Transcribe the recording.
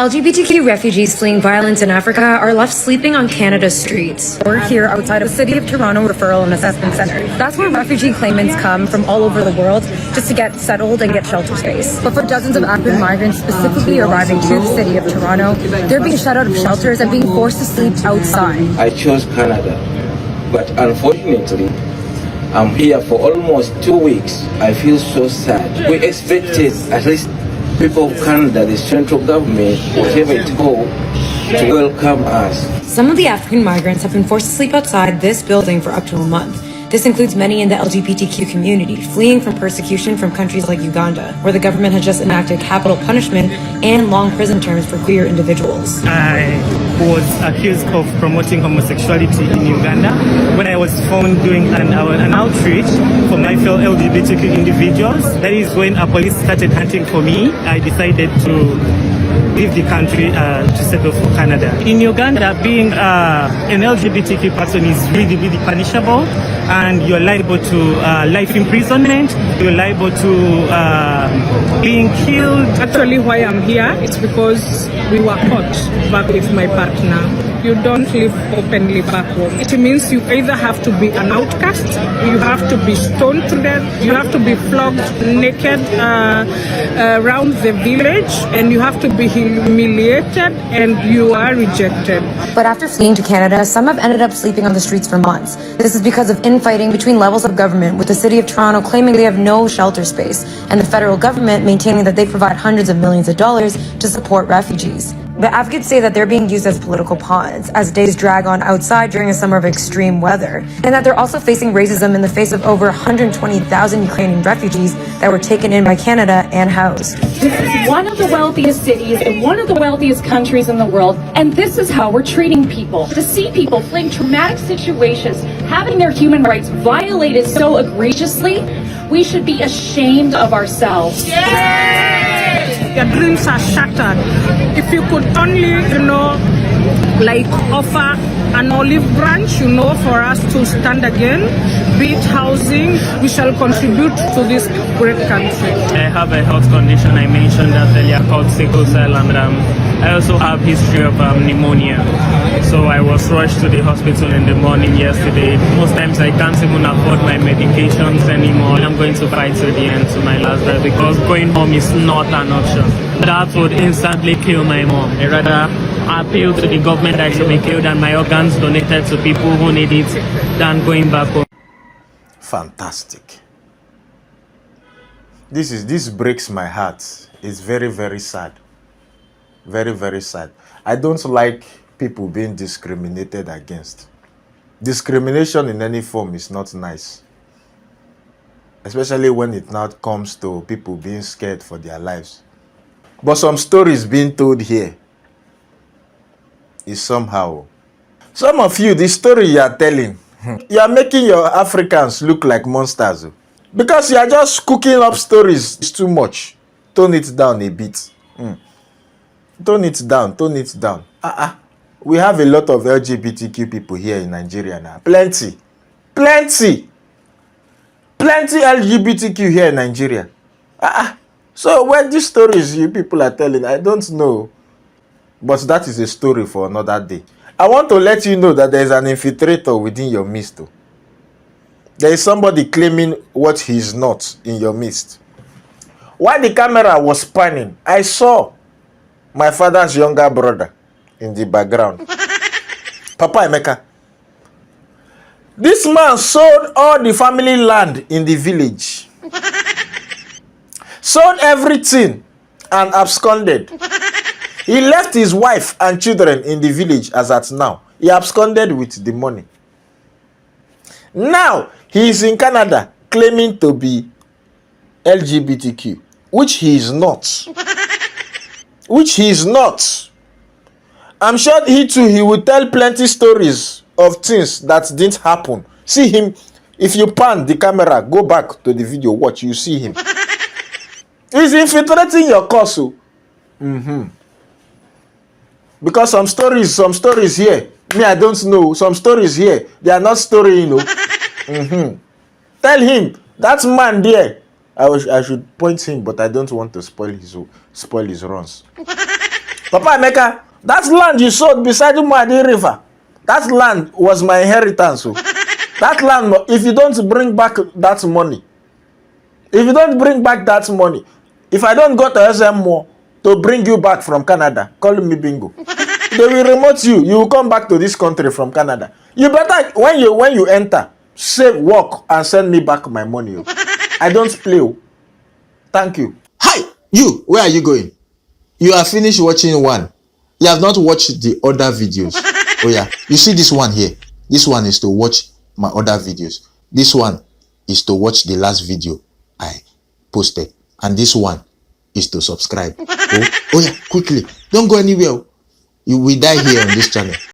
LGBTQ refugees fleeing violence in Africa are left sleeping on Canada's streets. We're here outside of the City of Toronto Referral and Assessment Centre. That's where refugee claimants come from all over the world just to get settled and get shelter space. But for dozens of African migrants specifically arriving to the City of Toronto, they're being shut out of shelters and being forced to sleep outside. I chose Canada, but unfortunately, I'm here for almost 2 weeks. I feel so sad. We expected at least people of Canada, the central government, whatever it's called, to welcome us. Some of the African migrants have been forced to sleep outside this building for up to a month. This includes many in the LGBTQ community, fleeing from persecution from countries like Uganda, where the government has just enacted capital punishment and long prison terms for queer individuals. I was accused of promoting homosexuality in Uganda. When I was found doing an outreach for my fellow LGBTQ individuals, that is when a police started hunting for me. I decided to leave the country to settle for Canada. In Uganda, being an LGBTQ person is really, really punishable, and you're liable to life imprisonment, you're liable to being killed. Actually, why I'm here, it's because we were caught back with my partner. You don't live openly back home. It means you either have to be an outcast, you have to be stoned to death, you have to be flogged naked around the village, and you have to be humiliated, and you are rejected. But after fleeing to Canada, some have ended up sleeping on the streets for months. This is because of infighting between levels of government, with the City of Toronto claiming they have no shelter space, and the federal government maintaining that they provide hundreds of millions of dollars to support refugees. The advocates say that they're being used as political pawns as days drag on outside during a summer of extreme weather, and that they're also facing racism in the face of over 120,000 Ukrainian refugees that were taken in by Canada and housed. This is one of the wealthiest cities in one of the wealthiest countries in the world, and this is how we're treating people. To see people fleeing traumatic situations, having their human rights violated so egregiously, we should be ashamed of ourselves. Your dreams are shattered. If you could only, like offer an olive branch, for us to stand again, be it housing, we shall contribute to this great country. I have a health condition I mentioned earlier called sickle cell, and I also have history of pneumonia. So I was rushed to the hospital in the morning yesterday. Most times I can't even afford my medications anymore. I'm going to fight to the end, to my last breath, because going home is not an option. That would instantly kill my mom. I rather appeal to the government that I should be killed and my organs donated to people who need it than going back home. Fantastic. This breaks my heart. It's very, very sad. Very, very sad. I don't like people being discriminated against. Discrimination in any form is not nice, especially when it now comes to people being scared for their lives. But some stories being told here is somehow. Some of you, the story you are telling, you are making your Africans look like monsters, because you are just cooking up stories. It's too much. Tone it down a bit. Tone it down. Tone it down. We have a lot of LGBTQ people here in Nigeria now. Plenty LGBTQ here in Nigeria. So when these stories you people are telling, I don't know. But that is a story for another day. I want to let you know that there is an infiltrator within your midst. There is somebody claiming what he is not in your midst. While the camera was panning, I saw my father's younger brother in the background. Papa Emeka. This man sold all the family land in the village. Sold everything and absconded. He left his wife and children in the village as at now. He absconded with the money. Now, he is in Canada claiming to be LGBTQ, which he is not. Which he is not. I'm sure he will tell plenty stories of things that didn't happen. See him. If you pan the camera, go back to the video, watch, you see him. He's infiltrating your course. Because some stories here, me, I don't know. Some stories here, they are not story, Tell him, that man there, I should point him, but I don't want to spoil his runs. Papa Emeka, that land you sold beside Umuadi River, that land was my inheritance. Oh. That land, if you don't bring back that money, if I don't go to SM more to bring you back from Canada, call me bingo. They will remote you. You will come back to this country from Canada. You better, when you enter, say work and send me back my money. Oh. I don't play. Oh. Thank you. Hi, you. Where are you going? You are finished watching one. You have not watched the other videos. Oh yeah, you see this one here. This one is to watch my other videos. This one is to watch the last video I posted, and this one is to subscribe. Oh yeah, quickly, don't go anywhere. You will die here on this channel.